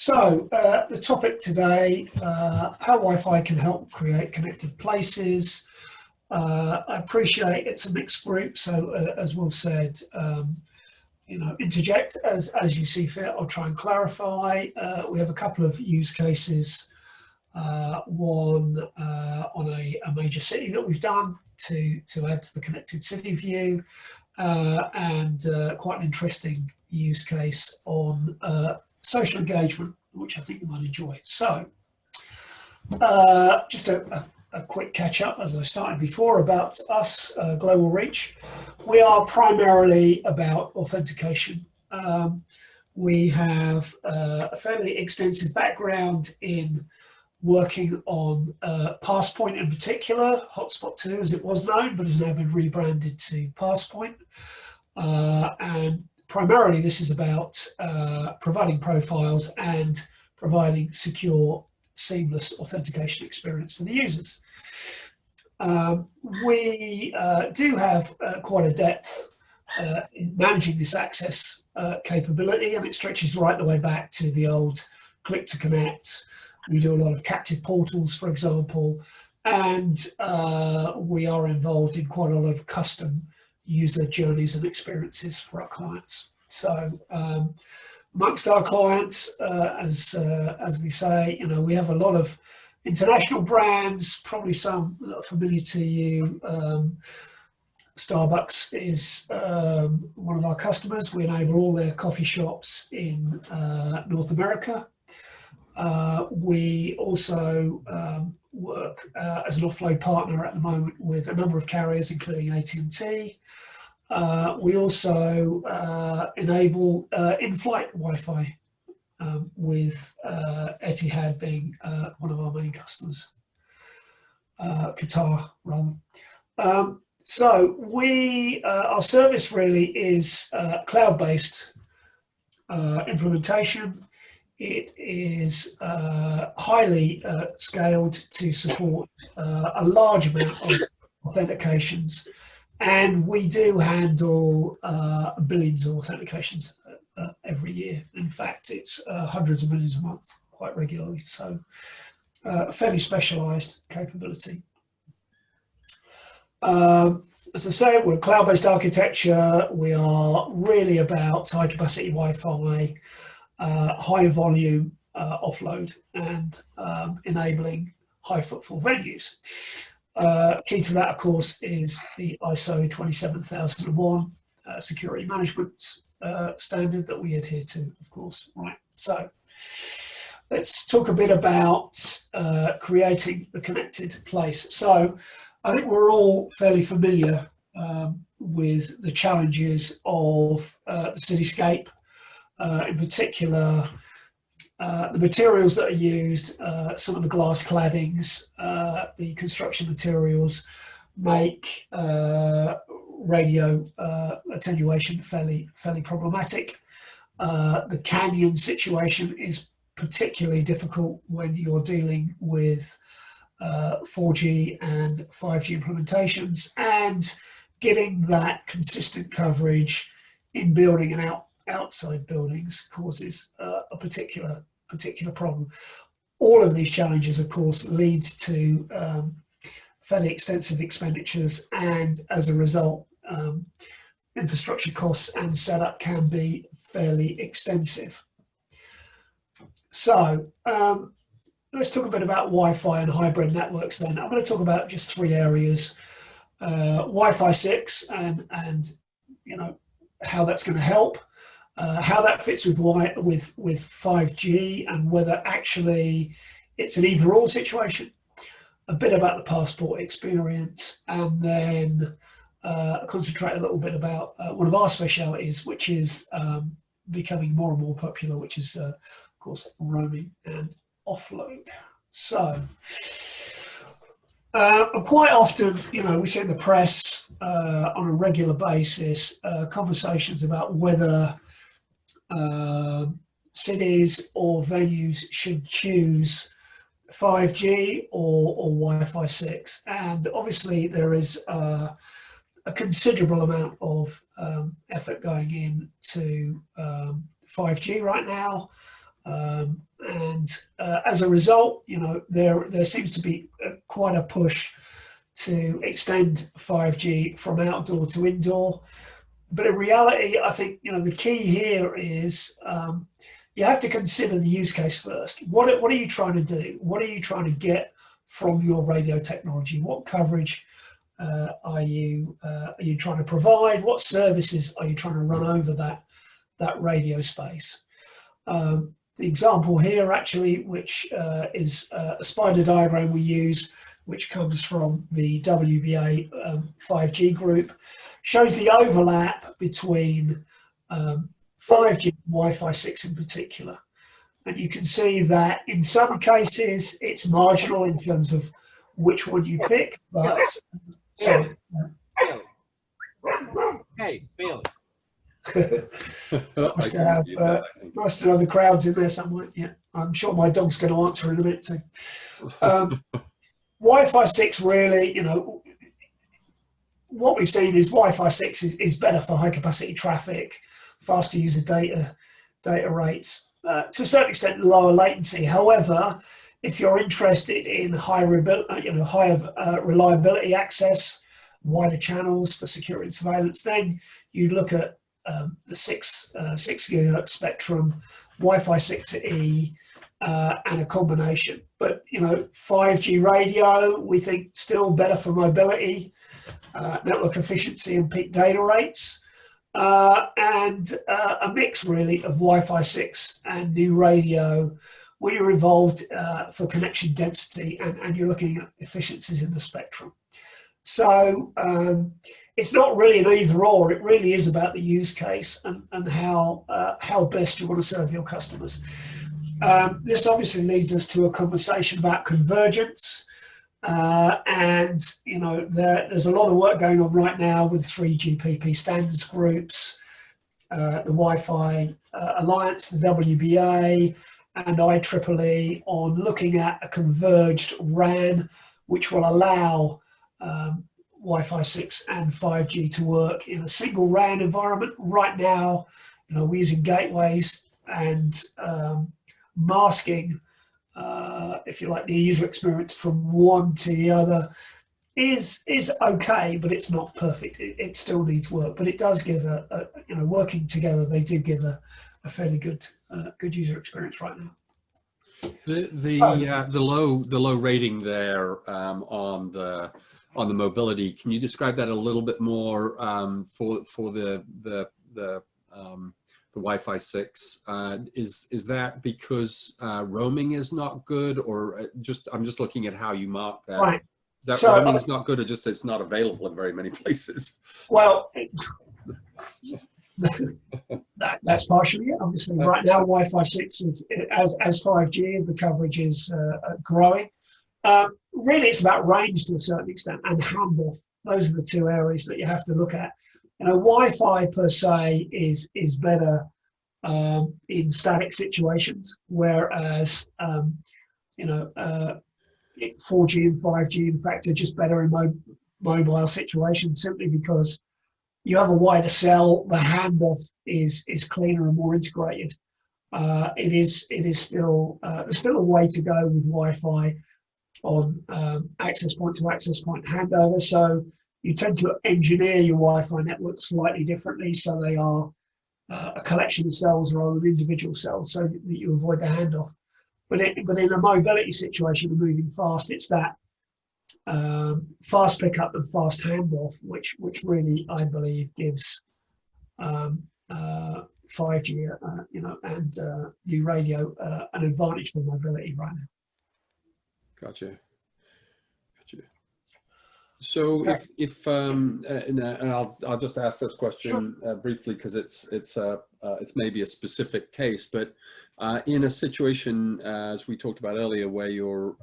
The topic today, how Wi-Fi can help create connected places. I appreciate it's a mixed group, so as Will said, interject as you see fit. I'll try and clarify. We have a couple of use cases, one on a major city that we've done to add to the connected city view, and quite an interesting use case on social engagement, which I think you might enjoy. So just a quick catch up, as I started before, about us, GlobalReach. We are primarily about authentication. We have a fairly extensive background in working on Passpoint in particular, Hotspot 2 as it was known, but has now been rebranded to Passpoint. And primarily this is about providing profiles and providing secure, seamless authentication experience for the users. We do have quite a depth in managing this access capability, and it stretches right the way back to the old click to connect. We do a lot of captive portals, for example, and we are involved in quite a lot of custom user journeys and experiences for our clients. So amongst our clients, as we say, we have a lot of international brands, probably some that are familiar to you. Starbucks is one of our customers. We enable all their coffee shops in North America. We also work as an offload partner at the moment with a number of carriers, including AT&T. We also enable in-flight Wi-Fi with Etihad being one of our main customers, Qatar rather. So our service really is cloud-based implementation. It is highly scaled to support a large amount of authentications, and we do handle billions of authentications every year. In fact, it's hundreds of millions a month quite regularly, so a fairly specialized capability. As I say, we're a cloud-based architecture. We are really about high capacity Wi-Fi, high volume offload, and enabling high footfall venues. Key to that, of course, is the ISO 27001 security management standard that we adhere to, of course. Right. So let's talk a bit about creating the connected place. So I think we're all fairly familiar with the challenges of the cityscape. In particular, the materials that are used, some of the glass claddings, the construction materials make radio attenuation fairly problematic. The canyon situation is particularly difficult when you're dealing with 4G and 5G implementations, and getting that consistent coverage in building and outside buildings causes a particular problem. All of these challenges, of course, lead to fairly extensive expenditures, and as a result, infrastructure costs and setup can be fairly extensive. So let's talk a bit about Wi-Fi and hybrid networks then. I'm going to talk about just three areas: Wi-Fi 6 and how that's going to help. How that fits with 5G, and whether actually it's an either-or situation. A bit about the passport experience, and then concentrate a little bit about one of our specialities, which is becoming more and more popular, which is, of course, roaming and offload. So quite often, we see in the press on a regular basis conversations about whether cities or venues should choose 5G or Wi-Fi 6, and obviously there is a considerable amount of effort going into 5G right now, and as a result, there seems to be quite a push to extend 5G from outdoor to indoor. But in reality, I think the key here is you have to consider the use case first. What are you trying to do? What are you trying to get from your radio technology? What coverage are you trying to provide? What services are you trying to run over that radio space? The example here, actually, which is a spider diagram we use, which comes from the WBA 5G group, shows the overlap between 5G and Wi-Fi 6 in particular. And you can see that in some cases it's marginal in terms of which one you pick, but sorry. Hey, Bill. Nice to have the crowds in there somewhere. Yeah, I'm sure my dog's going to answer in a minute too. Wi-Fi 6 really, what we've seen is Wi-Fi 6 is better for high capacity traffic, faster user data rates, to a certain extent lower latency. However, if you're interested in higher reliability access, wider channels for security and surveillance, then you look at the 6 gigahertz spectrum, Wi-Fi 6E, and a combination. But 5G radio, we think still better for mobility, network efficiency and peak data rates, and a mix really of Wi-Fi 6 and new radio when you're involved for connection density and you're looking at efficiencies in the spectrum. So it's not really an either or, it really is about the use case and how best you want to serve your customers. This obviously leads us to a conversation about convergence. And there's a lot of work going on right now with 3GPP standards groups, the Wi-Fi Alliance, the WBA, and IEEE on looking at a converged RAN, which will allow Wi-Fi 6 and 5G to work in a single RAN environment. Right now, we're using gateways and masking, if you like, the user experience from one to the other is okay, but it's not perfect. It still needs work, but it does give working together, they do give a fairly good user experience right now. The low rating there on the mobility. Can you describe that a little bit more for the Wi-Fi 6? Is that because roaming is not good, or I'm just looking at how you mark that? Right. Is that so, roaming is not good, or just it's not available in very many places? Well, that's partially it. Obviously, right now Wi-Fi 6 is as 5G, the coverage is growing. Really, it's about range to a certain extent and handoff. Those are the two areas that you have to look at. Wi-Fi per se is better in static situations, whereas 4G and 5G, in fact, are just better in mobile situations, simply because you have a wider cell, the handoff is cleaner and more integrated. It is still there's still a way to go with Wi-Fi on access point to access point handover. So you tend to engineer your Wi-Fi network slightly differently, so they are a collection of cells rather than individual cells, so that you avoid the handoff. But in a mobility situation, we're moving fast. It's that fast pickup and fast handoff, which really, I believe, gives 5G, and new radio an advantage for mobility right now. Gotcha. So and I'll just ask this question briefly, because it's maybe a specific case, but in a situation as we talked about earlier, where you're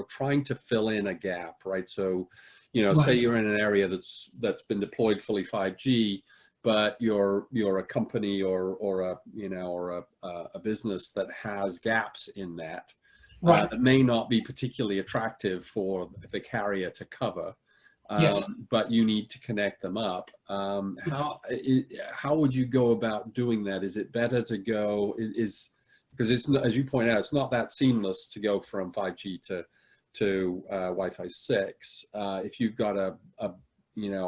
trying to fill in a gap, right? So, right. Say you're in an area that's been deployed fully 5G, but you're a company or a business that has gaps in that. Right. That may not be particularly attractive for the carrier to cover, yes. But you need to connect them up. How would you go about doing that? Is it better to go, because because it's not, as you point out, it's not that seamless to go from 5G to Wi-Fi 6. If you've got a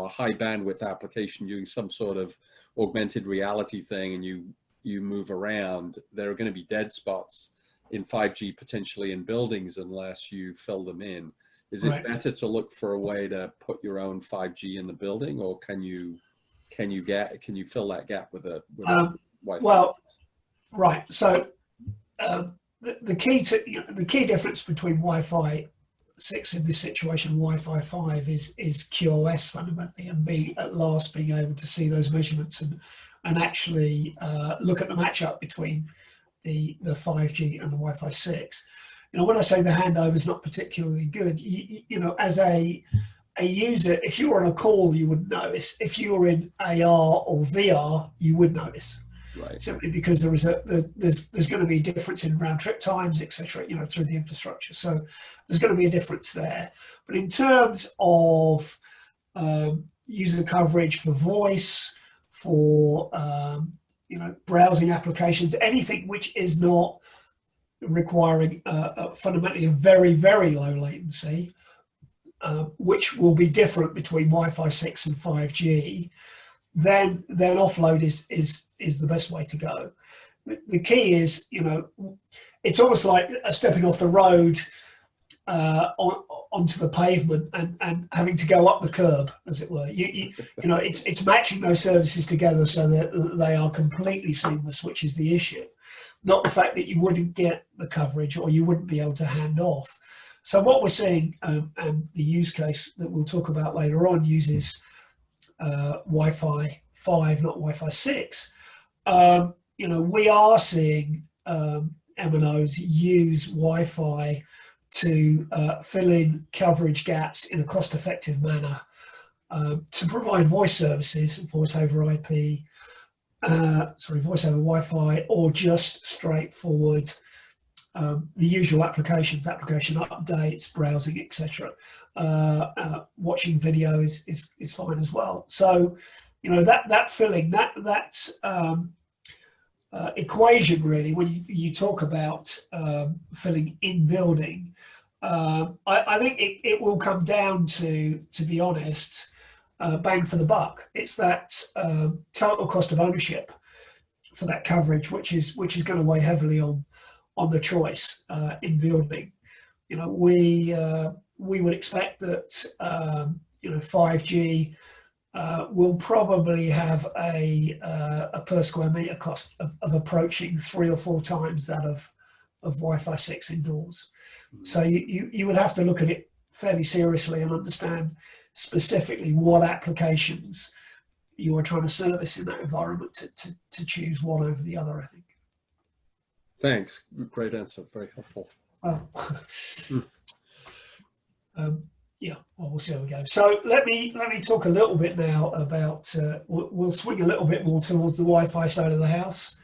high bandwidth application doing some sort of augmented reality thing, and you move around, there are going to be dead spots in 5G potentially in buildings unless you fill them in. Is it better to look for a way to put your own 5G in the building, or can you fill that gap with a Wi-Fi? Well, right. So the key difference between Wi-Fi 6 in this situation, Wi-Fi 5, is QoS fundamentally, and at last being able to see those measurements and actually look at the matchup between the 5G and the Wi-Fi 6. When I say the handover is not particularly good, as a user, if you were on a call, you wouldn't notice. If you were in AR or VR, you would notice. Right. Simply because there's going to be a difference in round trip times, etc. Through the infrastructure. So there's going to be a difference there. But in terms of user coverage for voice, for browsing applications, anything which is not requiring fundamentally a very, very low latency, which will be different between Wi-Fi 6 and 5G, then offload is the best way to go. The key is, it's almost like stepping off the road onto the pavement and having to go up the curb, as it were. It's matching those services together so that they are completely seamless, which is the issue. Not the fact that you wouldn't get the coverage or you wouldn't be able to hand off. So what we're seeing, and the use case that we'll talk about later on, uses Wi-Fi 5, not Wi-Fi 6. We are seeing MNOs use Wi-Fi to fill in coverage gaps in a cost-effective manner, to provide voice services, voice over IP, voice over Wi-Fi, or just straightforward the usual application updates, browsing, etc. Watching video is fine as well. So, that filling, that equation really, when you talk about filling in building, I think it will come down to be honest, bang for the buck. It's that total cost of ownership for that coverage, which is going to weigh heavily on the choice in building. We would expect that 5G will probably have a per square meter cost of approaching 3 or 4 times that of Wi-Fi 6 indoors. So you would have to look at it fairly seriously and understand specifically what applications you are trying to service in that environment to choose one over the other, I think. Thanks. Great answer. Very helpful. Well, yeah, well, we'll see how we go. So let me talk a little bit now about, we'll swing a little bit more towards the Wi-Fi side of the house.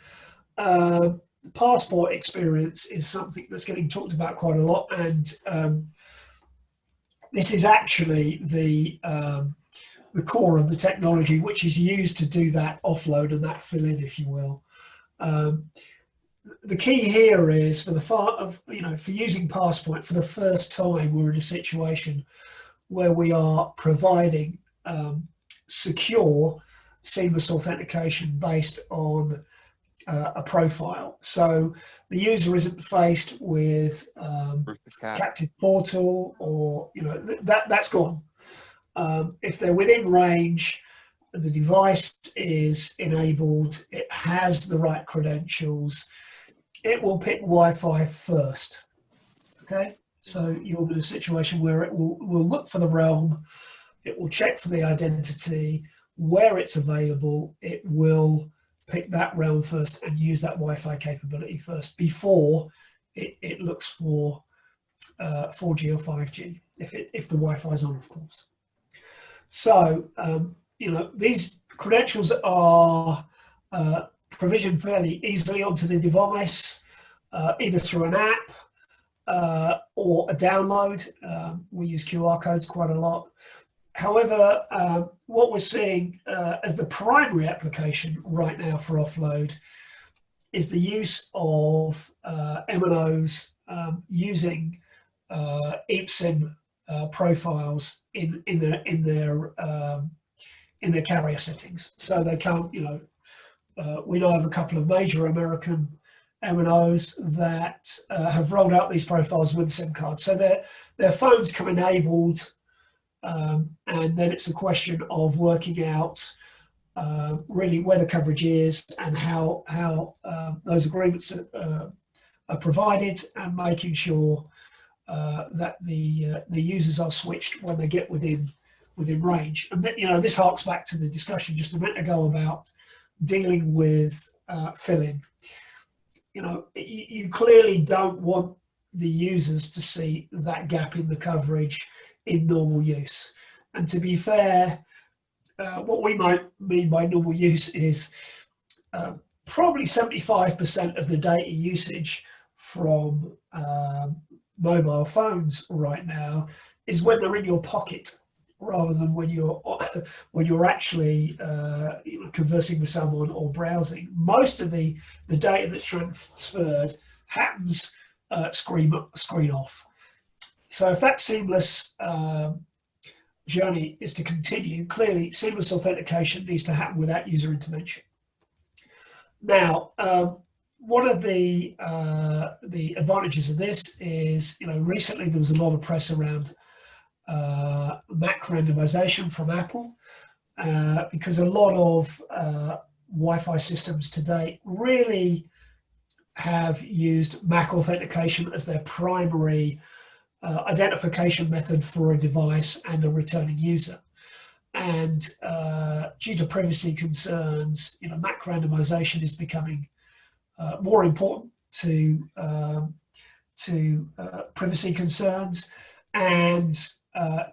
The passport experience is something that's getting talked about quite a lot, and this is actually the core of the technology which is used to do that offload and that fill-in, if you will. The key here is for using Passport for the first time, we're in a situation where we are providing secure, seamless authentication based on a profile. So the user isn't faced with captive portal, or that's gone. If they're within range, the device is enabled, it has the right credentials, it will pick Wi-Fi first. Okay, so you're in a situation where it will look for the realm, it will check for the identity, where it's available, it will pick that realm first and use that Wi-Fi capability first before it looks for 4G or 5G, if the Wi-Fi is on, of course. So, these credentials are provisioned fairly easily onto the device, either through an app or a download. We use QR codes quite a lot. However, what we're seeing as the primary application right now for offload is the use of MNOs using ePSIM profiles in their carrier settings. So they can't, we know of a couple of major American MNOs that have rolled out these profiles with SIM cards. So their phones come enabled, and then it's a question of working out really where the coverage is and how those agreements are provided, and making sure that the users are switched when they get within range. And this harks back to the discussion just a minute ago about dealing with fill-in. You clearly don't want the users to see that gap in the coverage in normal use. And to be fair, what we might mean by normal use is probably 75% of the data usage from mobile phones right now is when they're in your pocket, rather than when you're actually conversing with someone or browsing. Most of the data that's transferred happens screen off. So if that seamless journey is to continue, clearly seamless authentication needs to happen without user intervention. Now, one of the advantages of this is, recently there was a lot of press around MAC randomization from Apple, because a lot of Wi-Fi systems today really have used MAC authentication as their primary identification method for a device and a returning user. And due to privacy concerns, MAC randomization is becoming more important to privacy concerns, and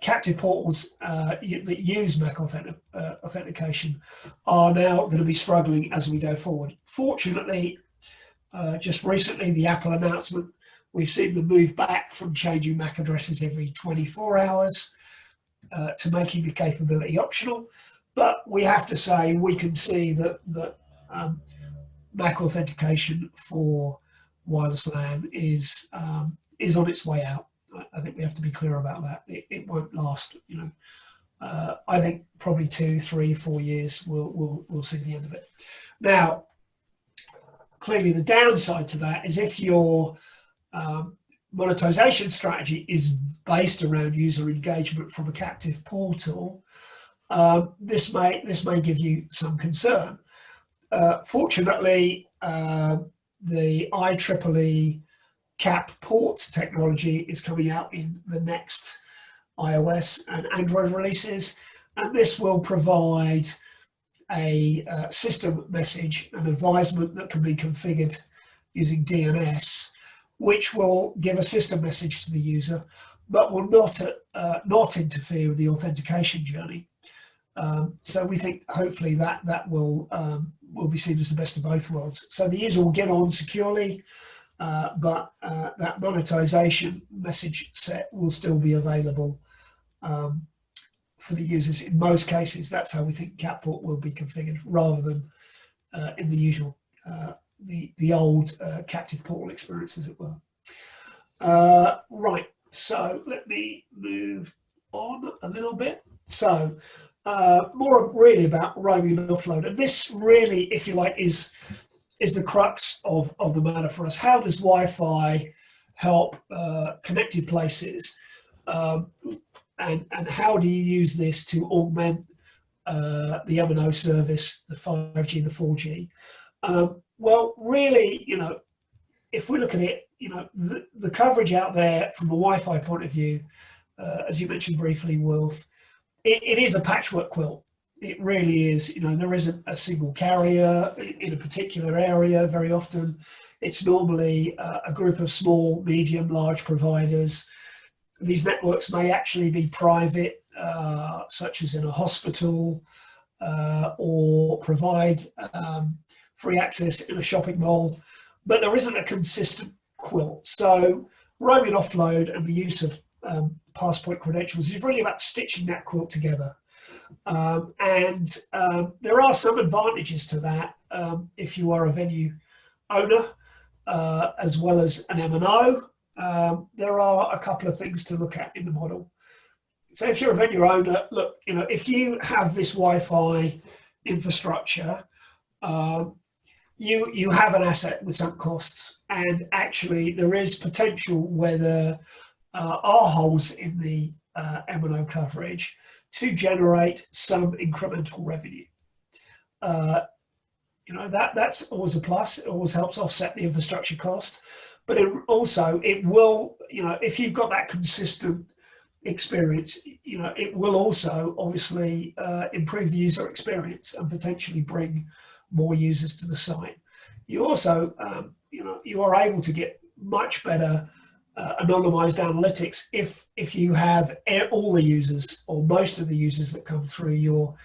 captive portals that use MAC authentication are now going to be struggling as we go forward. Fortunately, just recently, the Apple announcement, we've seen them move back from changing MAC addresses every 24 hours to making the capability optional. But we have to say, we can see that MAC authentication for wireless LAN is on its way out. I think we have to be clear about that. It won't last. I think probably 2, 3, 4 years we'll see the end of it. Now, clearly, the downside to that is if your monetization strategy is based around user engagement from a captive portal, this may give you some concern. Fortunately, the IEEE cap port technology is coming out in the next iOS and Android releases, and this will provide a system message, an advisement that can be configured using DNS, which will give a system message to the user, but will not interfere with the authentication journey. So we think hopefully that will be seen as the best of both worlds. So the user will get on securely, but that monetization message set will still be available for the users. In most cases, that's how we think CapPort will be configured, rather than in the usual, the old captive portal experience, as it were. Right, so let me move on a little bit. So more really about roaming and offload, and this really, if you like, is the crux of the matter for us. How does Wi-Fi help connected places, and how do you use this to augment the MNO service, the 5G and the 4G? Well, really, if we look at it, the coverage out there from a Wi-Fi point of view, as you mentioned briefly, Wolf, it is a patchwork quilt. It really is. There isn't a single carrier in a particular area very often. It's normally a group of small, medium, large providers. These networks may actually be private, such as in a hospital, or provide free access in a shopping mall, but there isn't a consistent quilt. So roaming offload and the use of passport credentials is really about stitching that quilt together. And there are some advantages to that if you are a venue owner as well as an MNO, there are a couple of things to look at in the model. So if you're a venue owner, look, if you have this Wi-Fi infrastructure, you have an asset with some costs, and actually there is potential where there are holes in the MNO coverage to generate some incremental revenue. That's always a plus. It always helps offset the infrastructure cost, but it will, if you've got that consistent experience, it will also obviously improve the user experience and potentially bring more users to the site. You also, you are able to get much better anonymized analytics if you have all the users or most of the users that come through your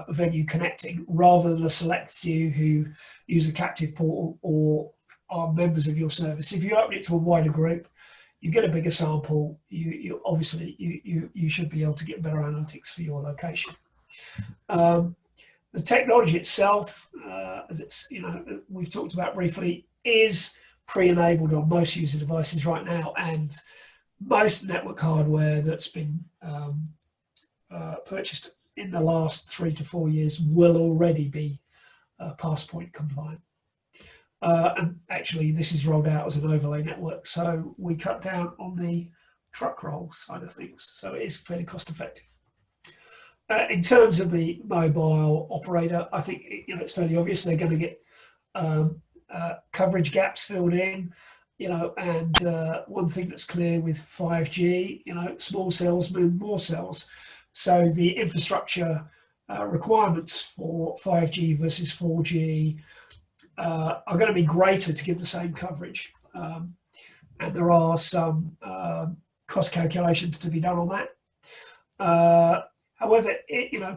venue connecting, rather than a select few who use a captive portal or are members of your service. If you open it to a wider group, you get a bigger sample. You obviously you should be able to get better analytics for your location. The technology itself, as it's we've talked about briefly, is pre-enabled on most user devices right now, and most network hardware that's been purchased in the last 3 to 4 years will already be Passpoint compliant. And actually, this is rolled out as an overlay network, so we cut down on the truck roll side of things. So it is fairly cost effective. In terms of the mobile operator, I think it's fairly obvious they're going to get coverage gaps filled in. And one thing that's clear with 5G, small cells mean more cells. So the infrastructure requirements for 5G versus 4G are going to be greater to give the same coverage. And there are some cost calculations to be done on that. However,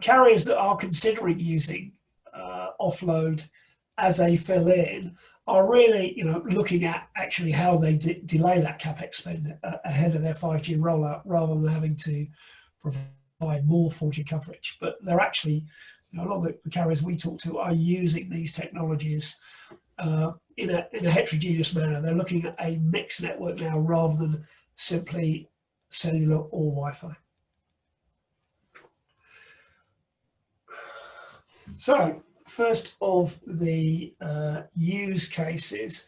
carriers that are considering using offload as a fill-in are really, looking at actually how they delay that capex spend ahead of their 5G rollout, rather than having to provide more 4G coverage. But they're actually, a lot of the carriers we talk to are using these technologies in a heterogeneous manner. They're looking at a mixed network now rather than simply cellular or Wi-Fi. So, first of the use cases,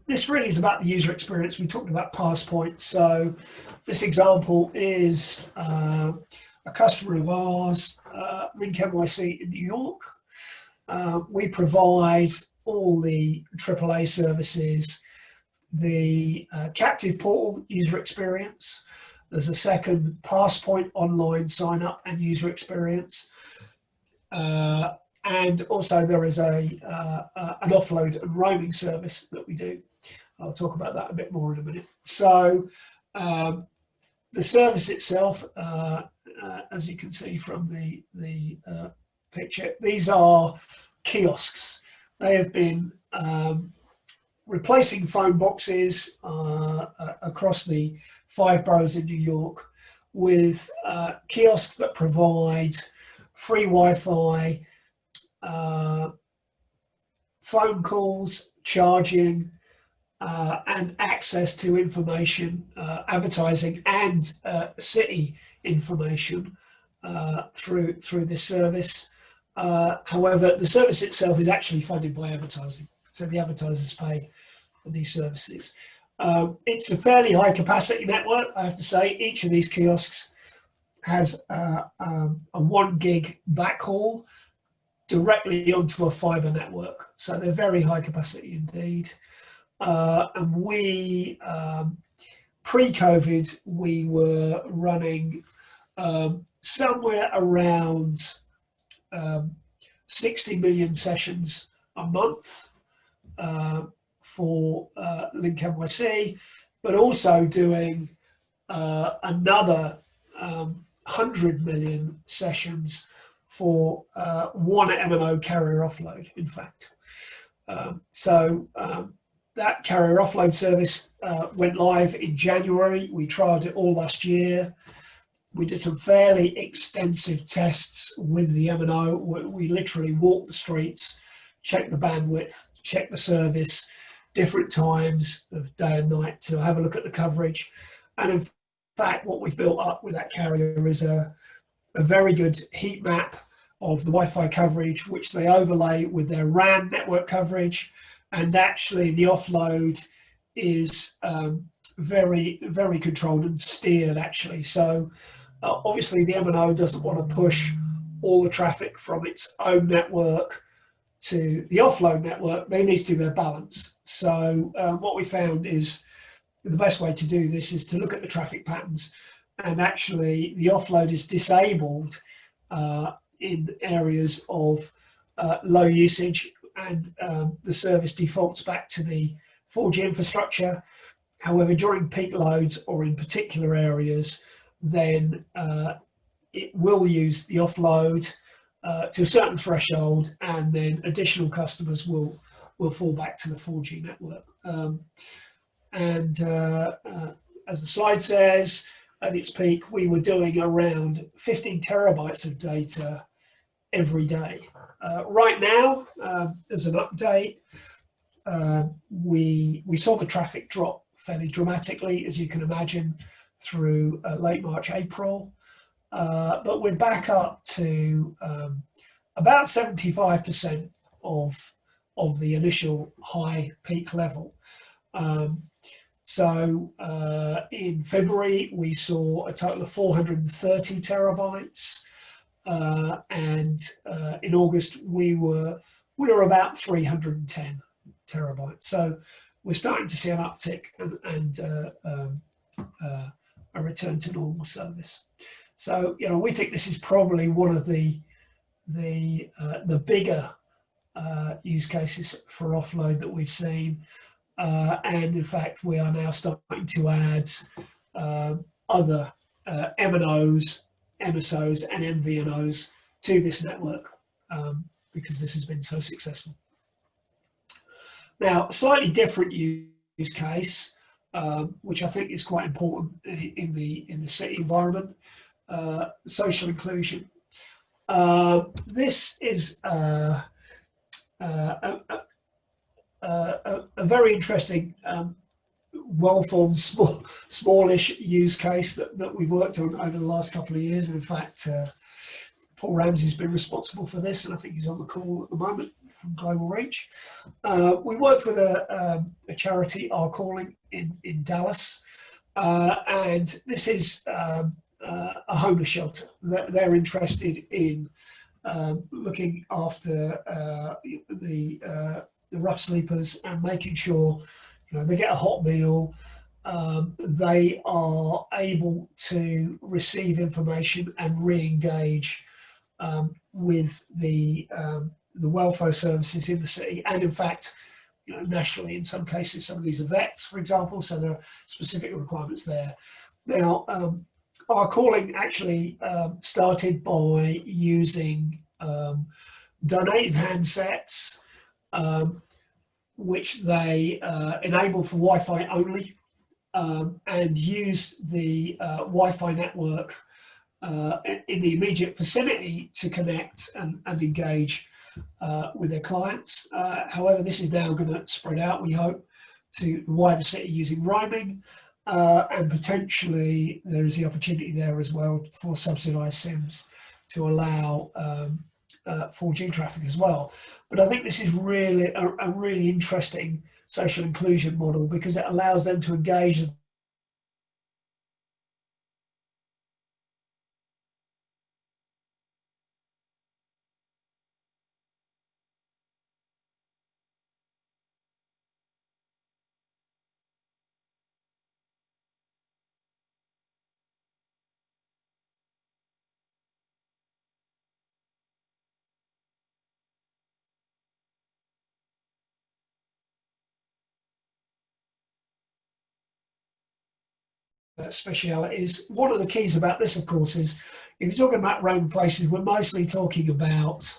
this really is about the user experience. We talked about Passpoint. So this example is a customer of ours, Link NYC in New York. We provide all the AAA services, the captive portal user experience. There's a second Passpoint online sign up and user experience. And also there is an offload and roaming service that we do. I'll talk about that a bit more in a minute. So the service itself, as you can see from the picture, these are kiosks. They have been replacing phone boxes across the 5 boroughs in New York with kiosks that provide free Wi-Fi, phone calls, charging, and access to information, advertising, and city information through this service. However, the service itself is actually funded by advertising, so the advertisers pay for these services. It's a fairly high capacity network, I have to say. Each of these kiosks has a 1 gig backhaul directly onto a fiber network. So they're very high capacity indeed. And we, pre-COVID, we were running somewhere around 60 million sessions a month for Link NYC, but also doing another 100 million sessions for one MNO carrier offload, in fact. That carrier offload service went live in January. We trialed it all last year. We did some fairly extensive tests with the MNO. We literally walked the streets, check the bandwidth, check the service, different times of day and night to have a look at the coverage. And in fact, what we've built up with that carrier is a very good heat map of the Wi-Fi coverage, which they overlay with their RAN network coverage. And actually the offload is very, very controlled and steered actually. So obviously the MNO doesn't want to push all the traffic from its own network to the offload network. There needs to be a balance. So what we found is the best way to do this is to look at the traffic patterns, and actually the offload is disabled in areas of low usage, and the service defaults back to the 4G infrastructure. However, during peak loads or in particular areas, then it will use the offload to a certain threshold, and then additional customers will fall back to the 4G network. As the slide says, at its peak, we were doing around 15 terabytes of data every day. Right now, as an update, we saw the traffic drop fairly dramatically, as you can imagine, through late March, April. But we're back up to about 75% of the initial high peak level. So in February, we saw a total of 430 terabytes. And in August, we were about 310 terabytes. So we're starting to see an uptick and a return to normal service. So, you know, we think this is probably one of the bigger use cases for offload that we've seen. And in fact, we are now starting to add other MNOs, MSOs, and MVNOs to this network because this has been so successful. Now, a slightly different use case, which I think is quite important in the city environment, social inclusion. This is a very interesting, well-formed, smallish use case that we've worked on over the last couple of years. And in fact, Paul Ramsey's been responsible for this, and I think he's on the call at the moment from GlobalReach. We worked with a charity, Our Calling, in Dallas, and this is a homeless shelter. They're interested in looking after the rough sleepers and making sure, you know, they get a hot meal. They are able to receive information and re-engage with the welfare services in the city, and in fact, you know, nationally in some cases. Some of these are vets, for example, so there are specific requirements there. Now, Our Calling actually started by using donated handsets, which they enable for Wi-Fi only, and use the Wi-Fi network in the immediate vicinity to connect and engage with their clients. However, this is now going to spread out, we hope, to the wider city using roaming, and potentially there is the opportunity there as well for subsidised SIMs to allow 4G traffic as well. But I think this is really a really interesting social inclusion model, because it allows them to engage as specialities. One of the keys about this, of course, is if you're talking about roaming places, we're mostly talking about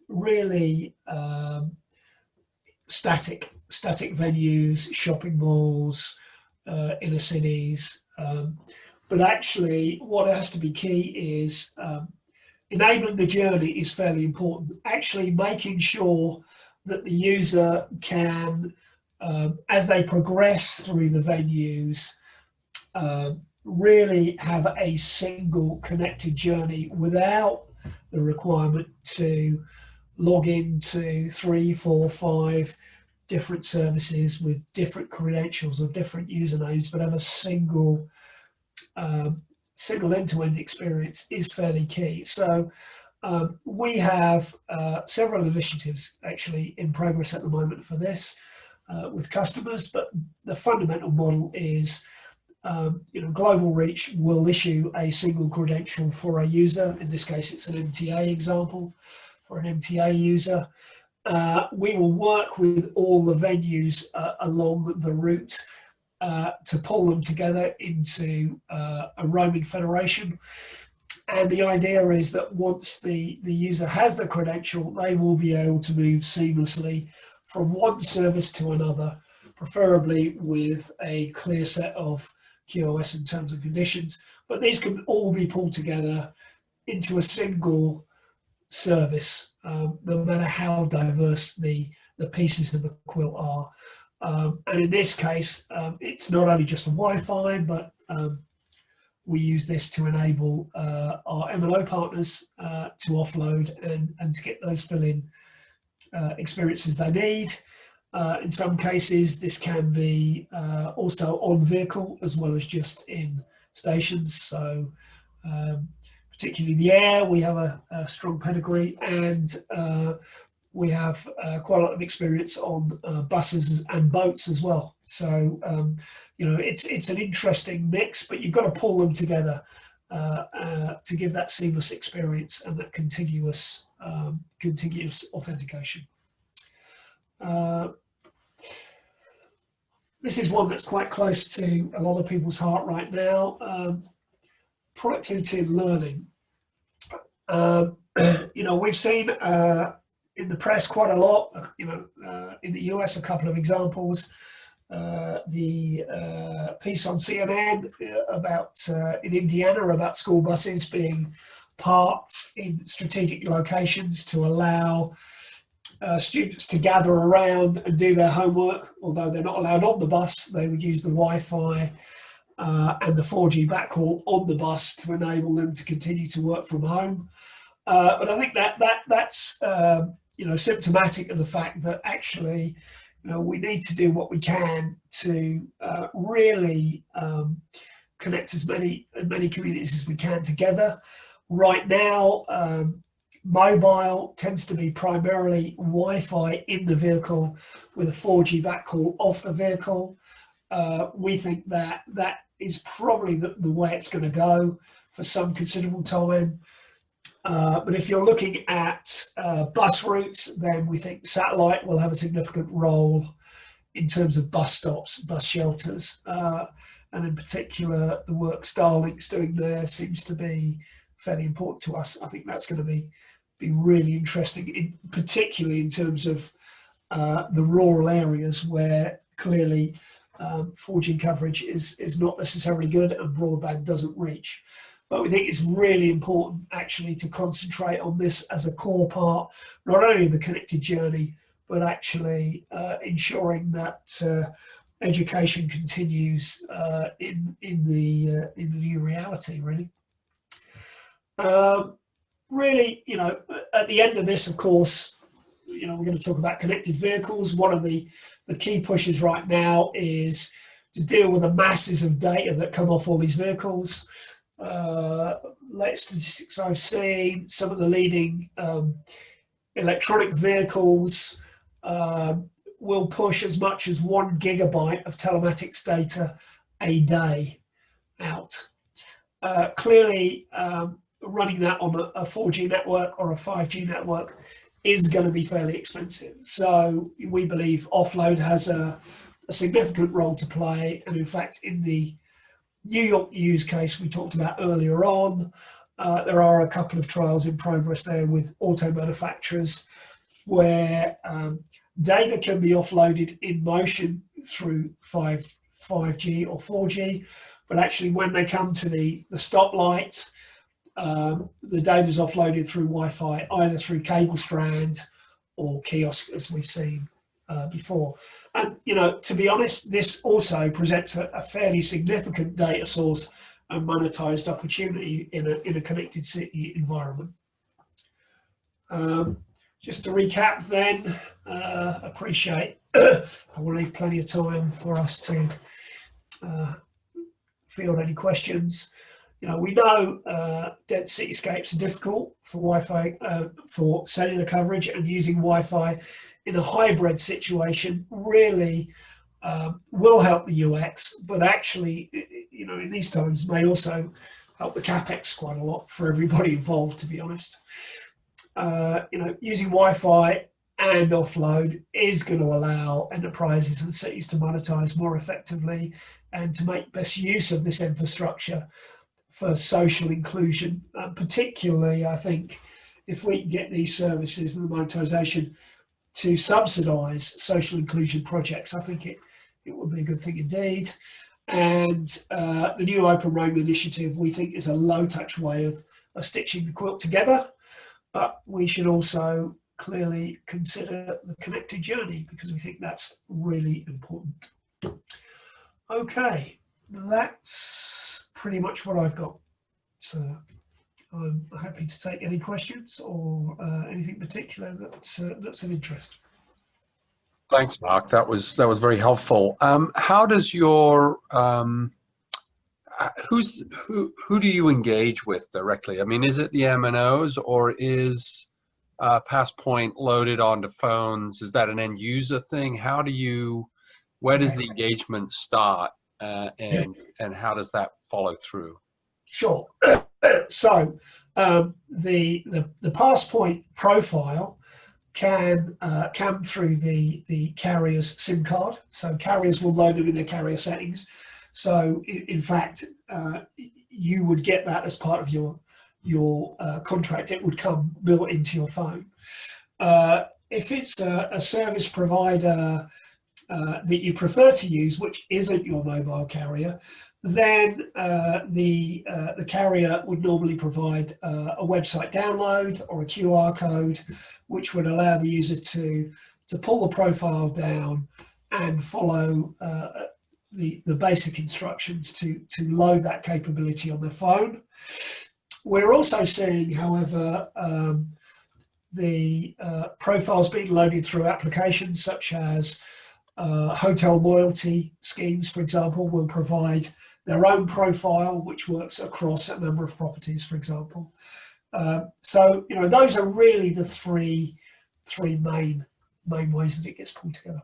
really static venues, shopping malls, inner cities. But actually, what has to be key is enabling the journey is fairly important. Actually making sure that the user can, as they progress through the venues, really have a single connected journey without the requirement to log into 3, 4, 5 different services with different credentials or different usernames, but have a single end-to-end experience is fairly key. So we have several initiatives actually in progress at the moment for this with customers, but the fundamental model is GlobalReach will issue a single credential for a user. In this case, it's an MTA example for an MTA user. We will work with all the venues along the route to pull them together into a roaming federation. And the idea is that once the user has the credential, they will be able to move seamlessly from one service to another, preferably with a clear set of QoS and terms and conditions. But these can all be pulled together into a single service, no matter how diverse the pieces of the quilt are. And in this case, it's not only just for Wi-Fi, but we use this to enable our MNO partners to offload and to get those fill-in experiences they need. In some cases, this can be also on vehicle as well as just in stations. So particularly in the air, we have a strong pedigree, and we have quite a lot of experience on buses and boats as well. So it's an interesting mix, but you've got to pull them together to give that seamless experience and that continuous authentication. This is one that's quite close to a lot of people's heart right now. Productivity and learning. We've seen in the press quite a lot, in the US, a couple of examples. The piece on CNN about in Indiana about school buses being parked in strategic locations to allow students to gather around and do their homework. Although they're not allowed on the bus, they would use the Wi-Fi and the 4G backhaul on the bus to enable them to continue to work from home. But I think that's symptomatic of the fact that actually, we need to do what we can to really connect as many communities as we can together. Right now, mobile tends to be primarily Wi-Fi in the vehicle with a 4G backhaul off the vehicle. We think that is probably the way it's going to go for some considerable time. But if you're looking at bus routes, then we think satellite will have a significant role in terms of bus stops, bus shelters, and in particular, the work Starlink's doing there seems to be fairly important to us. I think that's going to be really interesting, particularly in terms of the rural areas where clearly 4G coverage is not necessarily good and broadband doesn't reach. But we think it's really important actually to concentrate on this as a core part, not only of the connected journey, but actually ensuring that education continues in the new reality, really. Really, at the end of this, of course, we're going to talk about connected vehicles. One of the key pushes right now is to deal with the masses of data that come off all these vehicles. Latest statistics I've seen, some of the leading electronic vehicles will push as much as 1 gigabyte of telematics data a day out. Clearly, running that on a 4G network or a 5G network is going to be fairly expensive. So we believe offload has a significant role to play. And in fact, in the New York use case we talked about earlier on, there are a couple of trials in progress there with auto manufacturers where data can be offloaded in motion through 5G or 4G, but actually when they come to the stoplight, the data is offloaded through Wi-Fi, either through cable strand or kiosk, as we've seen before. And, you know, to be honest, this also presents a fairly significant data source and monetized opportunity in a connected city environment. Just to recap then, appreciate, I will leave plenty of time for us to field any questions. You know, we know dense cityscapes are difficult for Wi-Fi, for cellular coverage, and using Wi-Fi in a hybrid situation really will help the UX, but actually, you know, in these times may also help the CapEx quite a lot for everybody involved, to be honest. You know, using Wi-Fi and offload is going to allow enterprises and cities to monetize more effectively and to make best use of this infrastructure for social inclusion. Particularly, I think, if we can get these services and the monetization to subsidize social inclusion projects, I think it would be a good thing indeed. And the new Open Roam initiative, we think, is a low-touch way of stitching the quilt together. But we should also clearly consider the connected journey, because we think that's really important. Okay, that's pretty much what I've got. So I'm happy to take any questions or anything particular that's of interest. Thanks, Mark. That was very helpful. How does your who do you engage with directly? I mean, is it the MNOs, or is Passpoint loaded onto phones? Is that an end user thing? How do you, where does the engagement start, and how does that follow through? Sure. So the Passpoint profile can come through the carrier's SIM card. So carriers will load them in their carrier settings. So in fact, you would get that as part of your contract. It would come built into your phone. If it's a service provider that you prefer to use, which isn't your mobile carrier, then the carrier would normally provide a website download or a QR code, which would allow the user to pull the profile down and follow the basic instructions to load that capability on their phone. We're also seeing, however, the profiles being loaded through applications such as hotel loyalty schemes, for example, will provide their own profile, which works across a number of properties, for example. So, you know, those are really the three main ways that it gets pulled together.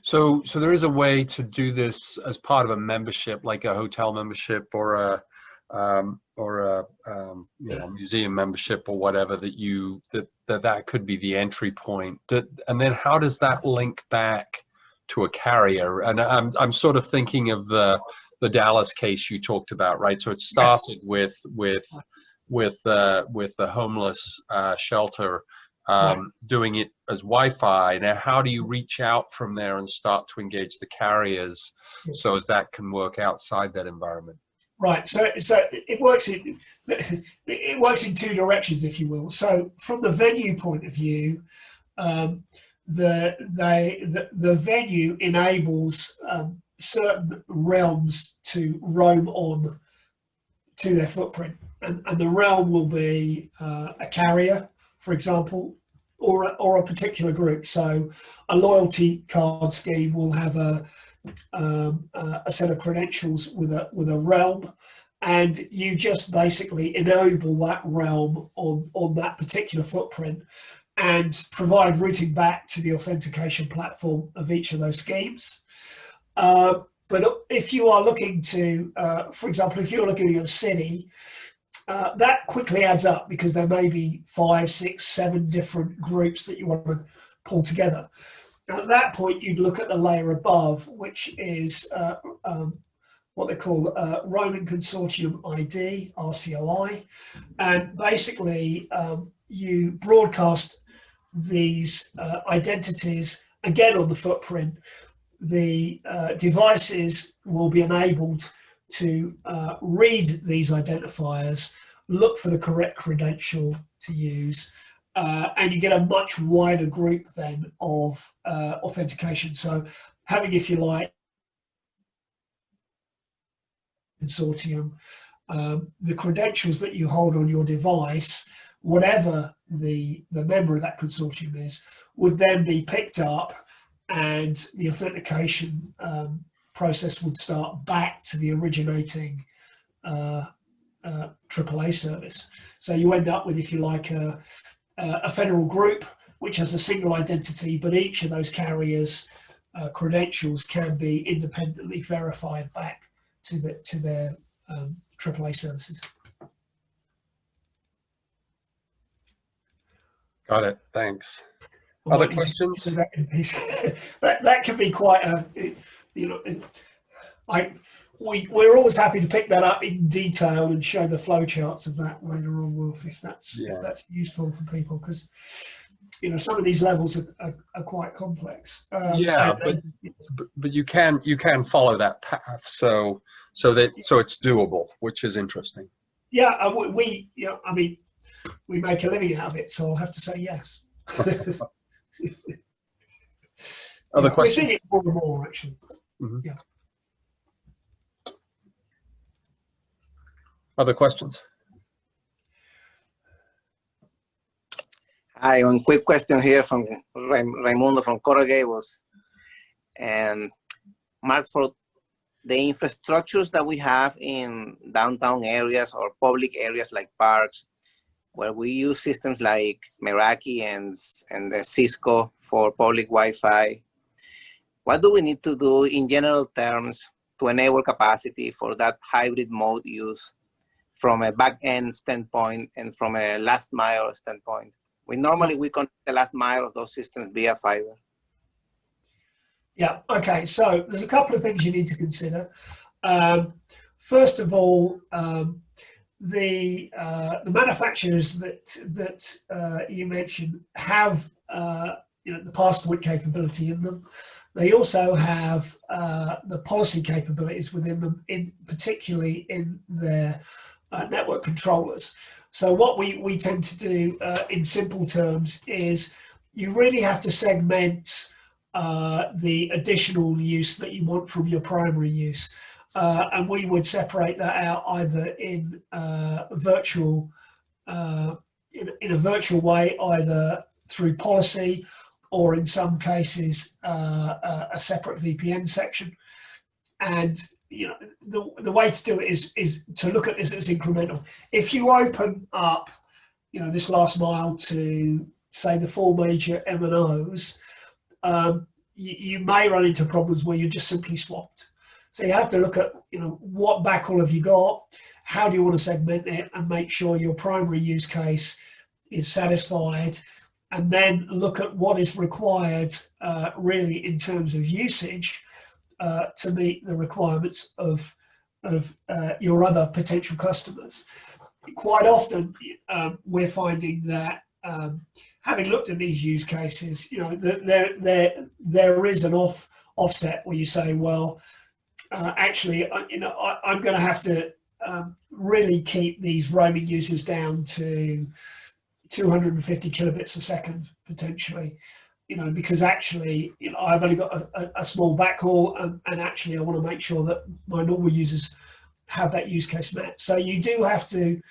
So there is a way to do this as part of a membership, like a hotel membership or a you know, museum membership or whatever, that could be the entry point. And then how does that link back to a carrier? And I'm sort of thinking of the Dallas case you talked about, right? So it started with the homeless shelter. Doing it as Wi-Fi. Now, how do you reach out from there and start to engage the carriers so as that can work outside that environment? Right. So it works in two directions, if you will. So from the venue point of view, the venue enables certain realms to roam on to their footprint, and the realm will be a carrier, for example, or a particular group. So a loyalty card scheme will have a set of credentials with a realm, and you just basically enable that realm on that particular footprint and provide routing back to the authentication platform of each of those schemes. But if you are looking to, for example, if you're looking at a city, that quickly adds up, because there may be 5, 6, 7 different groups that you want to pull together. Now, at that point, you'd look at the layer above, which is what they call Roaming Consortium ID, RCOI. And basically, you broadcast these identities again on the footprint. The devices will be enabled to read these identifiers look for the correct credential to use, and you get a much wider group then of authentication. So having, if you like, consortium, the credentials that you hold on your device, whatever the member of that consortium is, would then be picked up, and the authentication process would start back to the originating AAA service. So you end up with, if you like, a federal group which has a single identity, but each of those carriers' credentials can be independently verified back to their AAA services. Got it. Thanks. Other questions? That can be quite a, you know, we're always happy to pick that up in detail and show the flowcharts of that later on, Wolf, if that's useful for people, because some of these levels are quite complex. But you can follow that path, so it's doable, which is interesting. Yeah, we make a living out of it, so I'll have to say yes. Other questions? We're seeing it more and more, actually. Mm-hmm. Yeah. Other questions? Hi, one quick question here from Raimundo from Coral Gables. And Mark, for the infrastructures that we have in downtown areas or public areas like parks, where we use systems like Meraki and the Cisco for public Wi-Fi, what do we need to do in general terms to enable capacity for that hybrid mode use from a back-end standpoint and from a last mile standpoint? We connect the last mile of those systems via fiber. Yeah, okay, so there's a couple of things you need to consider. First of all, the manufacturers that you mentioned have the pass-point capability in them. They also have the policy capabilities within them, particularly in their network controllers. So what we tend to do in simple terms is you really have to segment the additional use that you want from your primary use. And we would separate that out either in a virtual way, either through policy, or in some cases a separate VPN section. And the way to do it is to look at this as incremental. If you open up this last mile to, say, the 4 major MNOs, you may run into problems where you're just simply swapped. So you have to look at what backhaul have you got, how do you want to segment it, and make sure your primary use case is satisfied, and then look at what is required really in terms of usage to meet the requirements of your other potential customers. Quite often we're finding that having looked at these use cases, there is an offset where you say, well, actually, I'm going to have to really keep these roaming users down to 250 kilobits a second potentially, because actually, I've only got a small backhaul, and actually I want to make sure that my normal users have that use case met. So you do have to,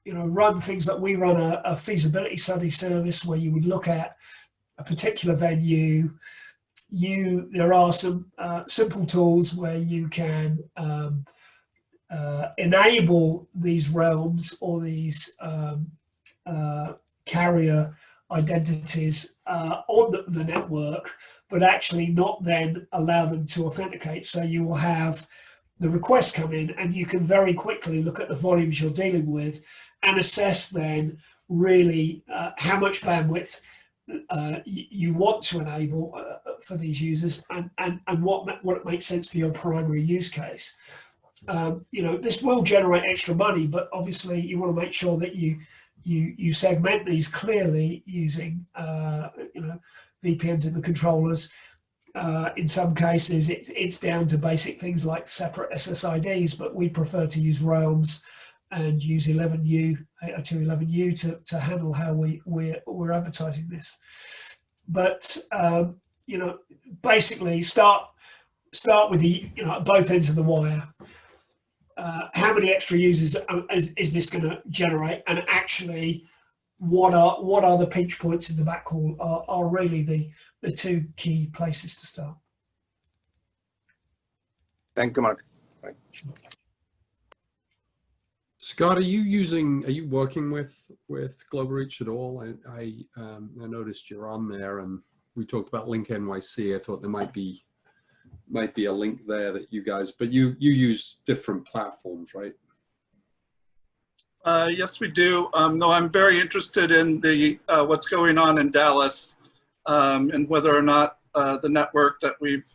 run things like we run a feasibility study service where you would look at a particular venue. There are some simple tools where you can enable these realms or these carrier identities on the network, but actually not then allow them to authenticate. So you will have the request come in, and you can very quickly look at the volumes you're dealing with and assess then really how much bandwidth you want to enable for these users, and what makes sense for your primary use case. This will generate extra money, but obviously you want to make sure that you segment these clearly using VPNs in the controllers. In some cases it's down to basic things like separate SSIDs, but we prefer to use realms and use 11U, 802.11U to handle how we're advertising this. But you know, basically start with the, you know, at both ends of the wire. How many extra users is this going to generate, and actually what are the pinch points in the backhaul are really the two key places to start. Thank you, Mark. Right. Scott, are you working with GlobalReach at all? I noticed you're on there, and we talked about Link NYC. I thought there might be a link there that you guys, but you use different platforms, right? Yes, we do. No, I'm very interested in the what's going on in Dallas, and whether or not the network that we've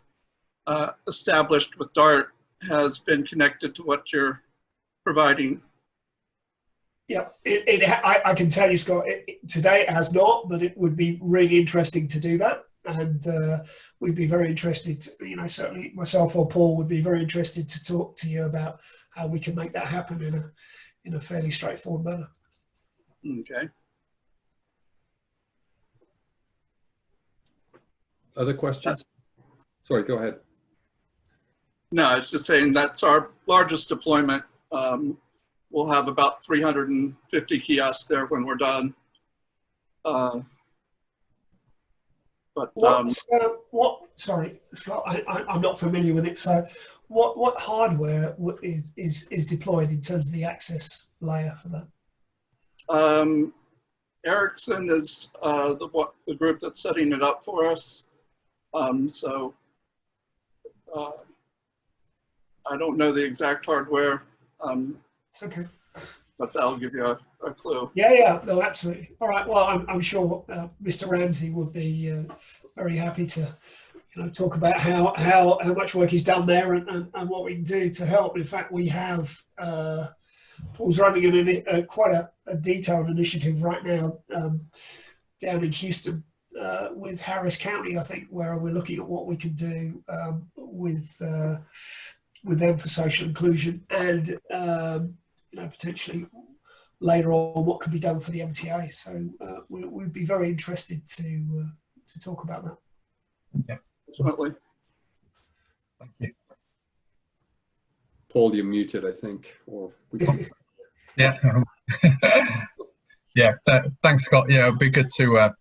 established with DART has been connected to what you're providing. Yeah, I can tell you, Scott, today it has not, but it would be really interesting to do that. And we'd be very interested, you know, certainly myself or Paul would be very interested to talk to you about how we can make that happen in a fairly straightforward manner. Okay. Other questions? Sorry, go ahead. No, I was just saying that's our largest deployment. We'll have about 350 kiosks there when we're done. But sorry, Scott, I'm not familiar with it. So what hardware is deployed in terms of the access layer for that? Ericsson is the group that's setting it up for us. So I don't know the exact hardware. It's okay. But that'll give you a clue. Yeah, no, absolutely. All right. Well, I'm sure Mr. Ramsey would be very happy to, you know, talk about how much work he's done there and what we can do to help. In fact, we have Paul's running quite a detailed initiative right now down in Houston with Harris County, I think, where we're looking at what we can do with them for social inclusion, and you know, potentially later on what can be done for the MTA. So we'd be very interested to talk about that. Yeah, absolutely. Thank you. Paul, you're muted, I think, or we can't. Yeah. Yeah. Thanks, Scott. Yeah, it'd be good to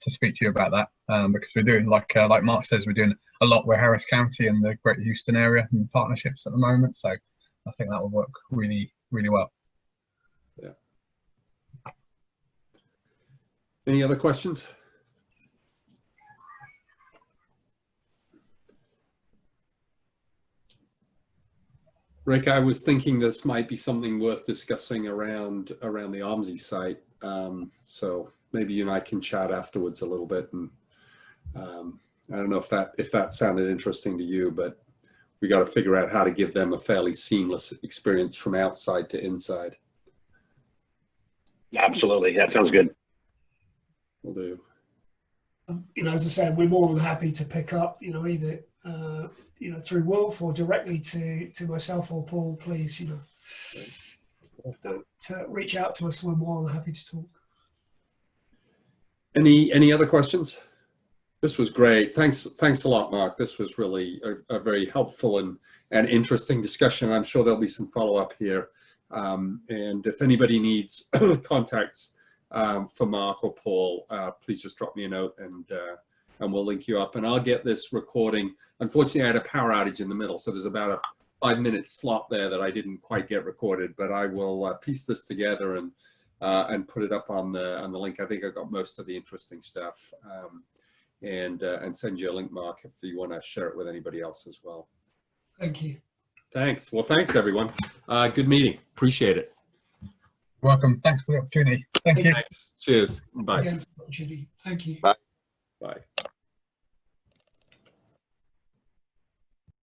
speak to you about that, because we're doing, like Mark says, we're doing a lot with Harris County and the Greater Houston area and partnerships at the moment. So I think that will work really, really well. Yeah. Any other questions? Rick, I was thinking this might be something worth discussing around the OMSI site. So maybe you and I can chat afterwards a little bit. And I don't know if that sounded interesting to you, but we got to figure out how to give them a fairly seamless experience from outside to inside. Absolutely, that sounds good. Will do. You know, as I said, we're more than happy to pick up, you know, either you know, through Wolf or directly to myself or Paul. Please, you know, don't reach out to us. We're more than happy to talk. Any other questions? This was great. Thanks a lot, Mark. This was really a very helpful and interesting discussion. I'm sure there'll be some follow-up here. And if anybody needs contacts for Mark or Paul, please just drop me a note and we'll link you up. And I'll get this recording. Unfortunately, I had a power outage in the middle, so there's about a 5-minute slot there that I didn't quite get recorded. But I will piece this together and put it up on the link. I think I got most of the interesting stuff. And send you a link, Mark, if you want to share it with anybody else as well. Thank you. Thanks. Well, thanks, everyone. Good meeting. Appreciate it. Welcome. Thanks for the opportunity. Thank you. Thanks. Cheers. Bye. Again, for the opportunity. Thank you. Bye. Bye.